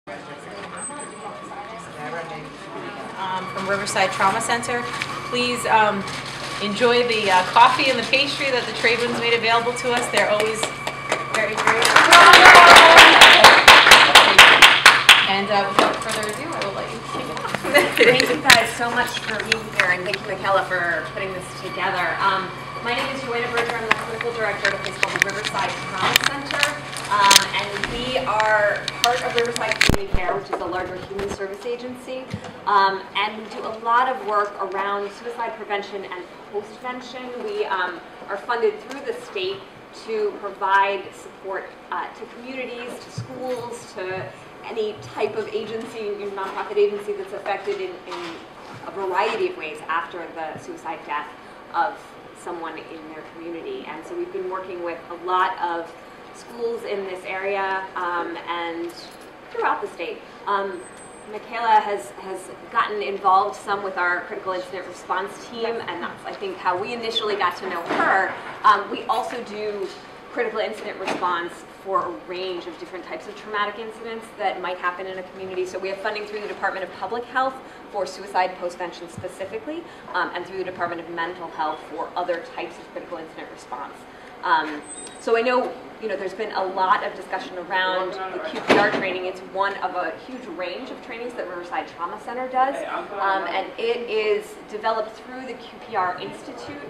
From Riverside Trauma Center. Please enjoy the coffee and the pastry that the trade winds made available to us. They're always very great. And without further ado, I will let you kick it off. Thank you guys so much for being here, and thank you, Michaela, for putting this together. My name is Joanna Berger. I'm the clinical director at a place called the Riverside Trauma Center. And we are part of Riverside Community Care, which is a larger human service agency. And we do a lot of work around suicide prevention and postvention. We are funded through the state to provide support to communities, to schools, to any type of agency, nonprofit agency that's affected in a variety of ways after the suicide death of someone in their community. And so we've been working with a lot of schools in this area and throughout the state. Michaela has gotten involved some with our critical incident response team, and that's, I think, how we initially got to know her. We also do critical incident response for a range of different types of traumatic incidents that might happen in a community. So we have funding through the Department of Public Health for suicide postvention specifically, and through the Department of Mental Health for other types of critical incident response. So I know, there's been a lot of discussion around the QPR training. It's one of a huge range of trainings that Riverside Trauma Center does, and it is developed through the QPR Institute.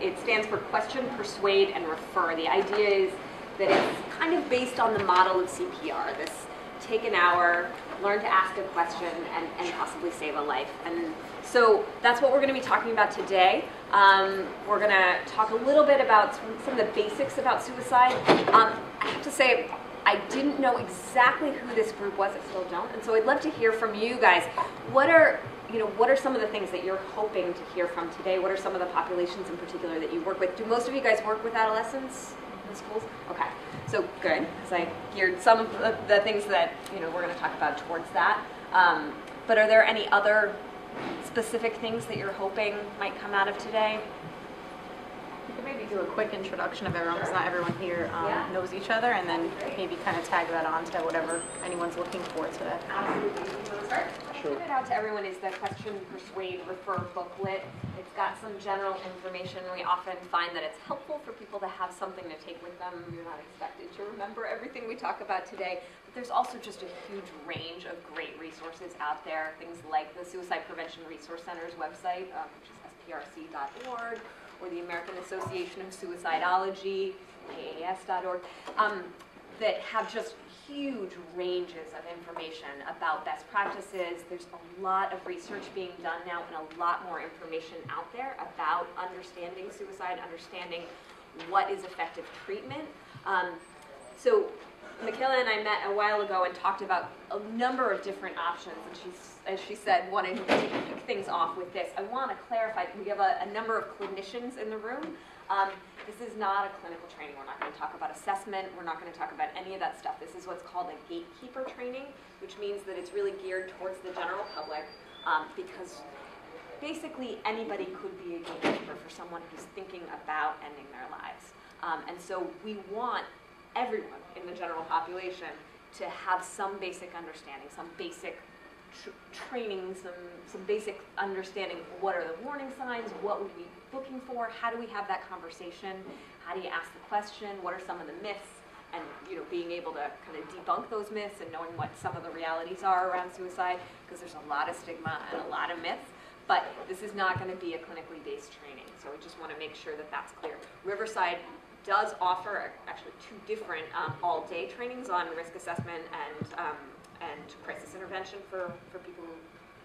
It stands for Question, Persuade, and Refer. The idea is that it's kind of based on the model of CPR, this take an hour, learn to ask a question, and possibly save a life. And so that's what we're going to be talking about today. We're going to talk a little bit about some of the basics about suicide. I have to say, I didn't know exactly who this group was. I still don't. And so I'd love to hear from you guys. What are some of the things that you're hoping to hear from today? What are some of the populations in particular that you work with? Do most of you guys work with adolescents in schools? Okay, so good, because I geared some of the things that we're going to talk about towards that. But are there any other specific things that you're hoping might come out of today? We could maybe do a quick introduction of everyone, because not everyone here knows each other, and then maybe kind of tag that on to whatever anyone's looking for today. Absolutely. You want to start? Sure. What I put out to everyone is the Question, Persuade, Refer booklet. It's got some general information. We often find that it's helpful for people to have something to take with them. You're not expected to remember everything we talk about today, but there's also just a huge range of great resources out there. Things like the Suicide Prevention Resource Center's website, which is sprc.org, or the American Association of Suicidology, AAS.org, that have just huge ranges of information about best practices. There's a lot of research being done now and a lot more information out there about understanding suicide, understanding what is effective treatment. So Michaela and I met a while ago and talked about a number of different options, and as she said, wanted to kick things off with this. I want to clarify, we have a number of clinicians in the room. This is not a clinical training. We're not going to talk about assessment. We're not going to talk about any of that stuff. This is what's called a Gatekeeper Training, which means that it's really geared towards the general public, because basically anybody could be a gatekeeper for someone who's thinking about ending their lives. And so we want everyone in the general population to have some basic understanding, some basic training, some basic understanding. What are the warning signs? What would we be looking for? How do we have that conversation? How do you ask the question? What are some of the myths? And being able to kind of debunk those myths and knowing what some of the realities are around suicide, because there's a lot of stigma and a lot of myths. But this is not going to be a clinically based training, so we just want to make sure that that's clear. Riverside does offer actually two different all-day trainings on risk assessment and crisis intervention for people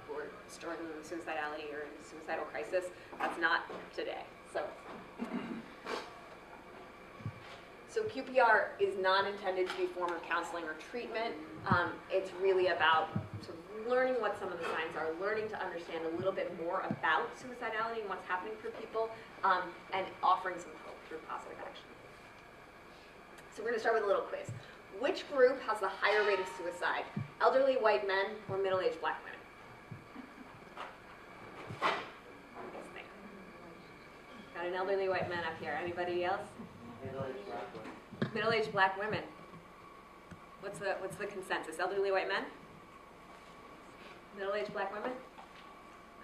who are struggling with suicidality or in suicidal crisis. That's not today. So QPR is not intended to be a form of counseling or treatment. It's really about sort of learning what some of the signs are, learning to understand a little bit more about suicidality and what's happening for people, and offering some hope through positive action. So we're going to start with a little quiz. Which group has the higher rate of suicide? Elderly white men or middle-aged black women? Got an elderly white man up here. Anybody else? Middle-aged black women. Middle-aged black women. What's the consensus? Elderly white men? Middle-aged black women?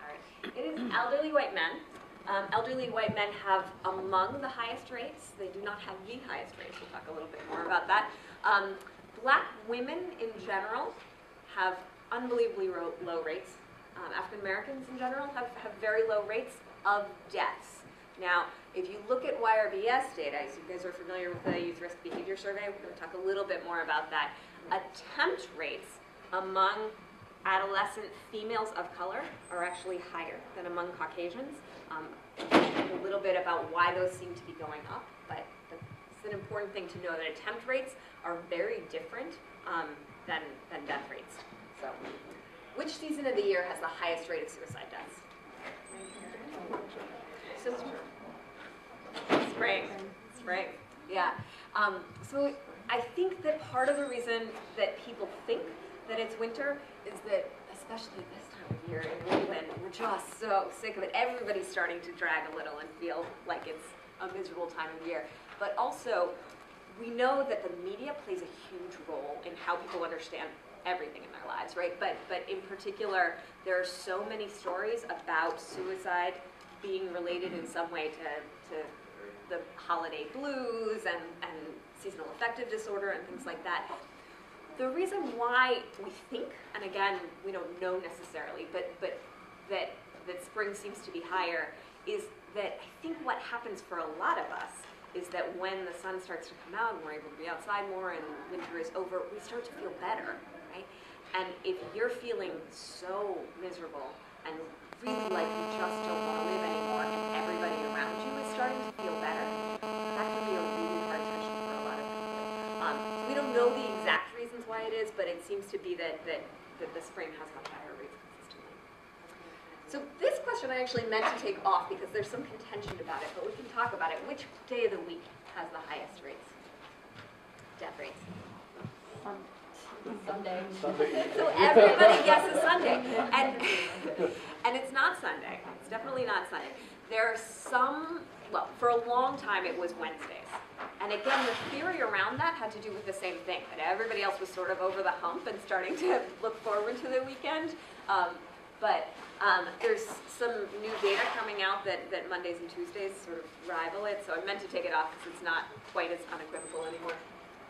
All right. It is elderly white men. Elderly white men have among the highest rates. They do not have the highest rates. We'll talk a little bit more about that. Black women in general have unbelievably low rates. African Americans in general have very low rates of deaths. Now, if you look at YRBS data, as you guys are familiar with the Youth Risk Behavior Survey, we're going to talk a little bit more about that. Attempt rates among adolescent females of color are actually higher than among Caucasians. A little bit about why those seem to be going up, but it's an important thing to know that attempt rates are very different than death rates. So, which season of the year has the highest rate of suicide deaths? So, spring, yeah. So I think that part of the reason that people think that it's winter is that, especially this time of year in New England, we're just so sick of it. Everybody's starting to drag a little and feel like it's a miserable time of year. But also, we know that the media plays a huge role in how people understand everything in their lives, right? But in particular, there are so many stories about suicide being related in some way to the holiday blues and seasonal affective disorder and things like that. The reason why we think, and again, we don't know necessarily, but that spring seems to be higher, is that I think what happens for a lot of us is that when the sun starts to come out and we're able to be outside more and winter is over, we start to feel better, right? And if you're feeling so miserable and really like you just don't want to live anymore and everybody around you is starting to feel better, that can be a really hard tension for a lot of people. So we don't know the exact reasons why it is, but it seems to be that the spring has much higher rates consistently. So this question I actually meant to take off because there's some contention about it, but we can talk about it. Which day of the week has the highest rates? Death rates? Sunday. So everybody guesses Sunday. And it's not Sunday. It's definitely not Sunday. There are some, well, for a long time it was Wednesdays. And again, the theory around that had to do with the same thing, that everybody else was sort of over the hump and starting to look forward to the weekend. But there's some new data coming out that Mondays and Tuesdays sort of rival it. So I meant to take it off because it's not quite as unequivocal anymore,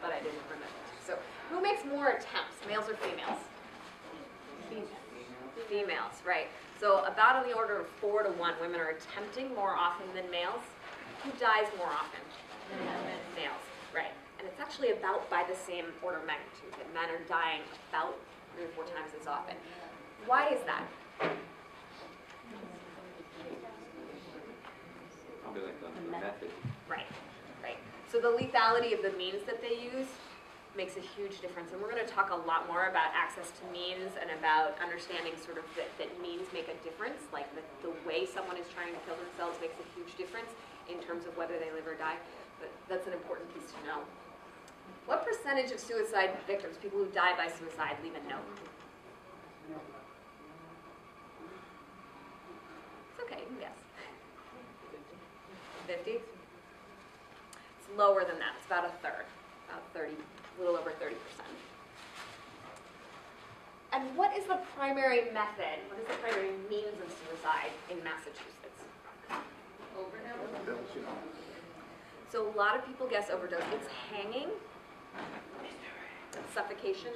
but I didn't remember. So who makes more attempts, males or females? Females, right. So about on the order of 4 to 1, women are attempting more often than males. Who dies more often? Males, right. And it's actually about by the same order of magnitude, that men are dying about 3 or 4 times as often. Why is that? Probably like the method. Right. So the lethality of the means that they use makes a huge difference. And we're going to talk a lot more about access to means and about understanding sort of that means make a difference, like the way someone is trying to kill themselves makes a huge difference in terms of whether they live or die. But that's an important piece to know. What percentage of suicide victims, people who die by suicide, leave a note? It's okay, you can guess. 50? It's lower than that. It's about a third, about 30, a little over 30%. And what is the primary method, what is the primary means of suicide in Massachusetts? Overdose. So a lot of people guess overdose. It's hanging, suffocation.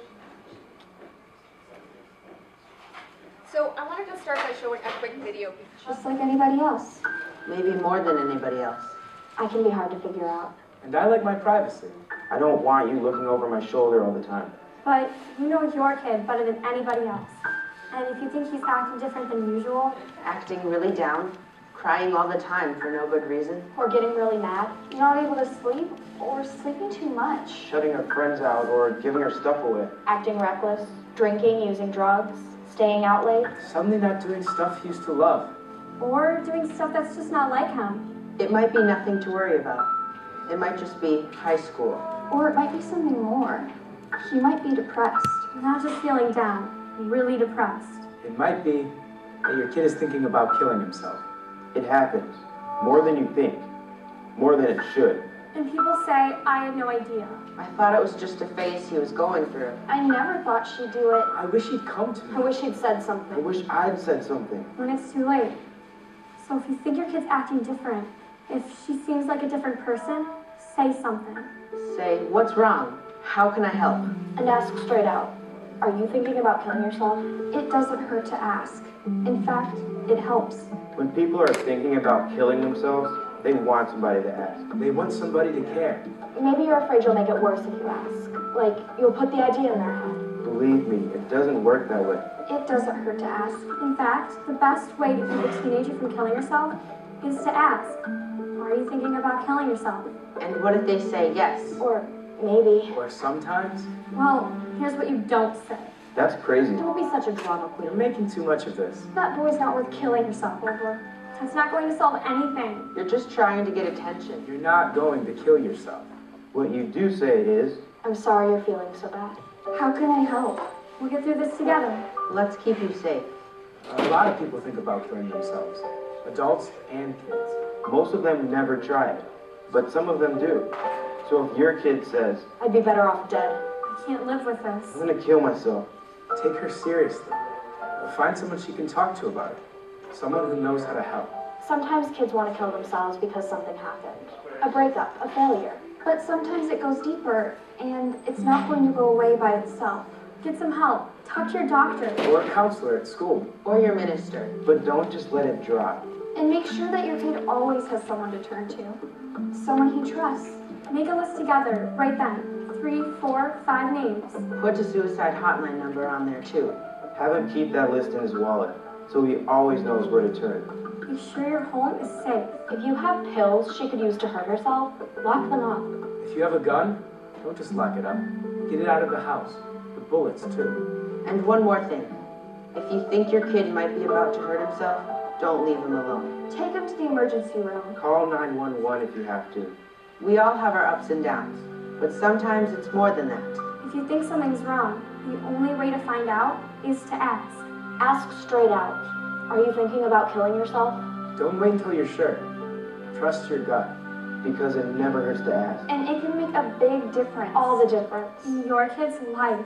So I wanted to start by showing a quick video. Just like anybody else. Maybe more than anybody else. I can be hard to figure out. And I like my privacy. I don't want you looking over my shoulder all the time. But you know your kid better than anybody else. And if you think he's acting different than usual, Acting really down, crying all the time for no good reason. or getting really mad, not able to sleep, or sleeping too much, Shutting her friends out or giving her stuff away. acting reckless, drinking, using drugs, staying out late, Suddenly not doing stuff he used to love. or doing stuff that's just not like him. It might be nothing to worry about. It might just be high school. Or it might be something more. He might be depressed, not just feeling down, really depressed. It might be that your kid is thinking about killing himself. It happens. More than you think. More than it should. And people say I had no idea. I thought it was just a phase he was going through. I never thought she'd do it. I wish he'd come to I me. wish he'd said I something. wish I'd said something. When it's too late. So if you think your kid's acting different, if she seems like a different person, say something. Say, what's wrong? How can I help? And ask straight out. Are you thinking about killing yourself? It doesn't hurt to ask. In fact, it helps. When people are thinking about killing themselves, they want somebody to ask. They want somebody to care. Maybe you're afraid you'll make it worse if you ask. Like, you'll put the idea in their head. Believe me, it doesn't work that way. It doesn't hurt to ask. In fact, the best way to keep a teenager from killing herself is to ask. Are you thinking about killing yourself? And what if they say yes? Or maybe. Or sometimes, Well, here's what you don't say. that's crazy. Don't be such a drama queen. You're making too much of this. That boy's not worth killing yourself over. That's not going to solve anything. You're just trying to get attention. You're not going to kill yourself. What you do say is, I'm sorry you're feeling so bad. How can I help? We'll get through this together. Let's keep you safe. a lot of people think about killing themselves. Adults and kids. Most of them never try it, but some of them do. So if your kid says, I'd be better off dead. I can't live with this. I'm gonna kill myself, take her seriously. Find someone she can talk to about it. Someone who knows how to help. Sometimes kids want to kill themselves because something happened. A breakup, a failure. But sometimes it goes deeper, and it's not going to go away by itself. Get some help. Talk to your doctor. Or a counselor at school. Or your minister. But don't just let it drop. And make sure that your kid always has someone to turn to. Someone he trusts. Make a list together, right then. 3, 4, 5 names. Put a suicide hotline number on there too. Have him keep that list in his wallet, so he always knows where to turn. Be sure your home is safe. If you have pills she could use to hurt herself, lock them up. If you have a gun, don't just lock it up. Get it out of the house. The bullets, too. And one more thing. If you think your kid might be about to hurt himself, don't leave him alone. Take him to the emergency room. Call 911 if you have to. We all have our ups and downs, but sometimes it's more than that. If you think something's wrong, the only way to find out is to ask. Ask straight out. Are you thinking about killing yourself? Don't wait until you're sure. Trust your gut, because it never hurts to ask. And it can make a big difference. All the difference. In your kid's life.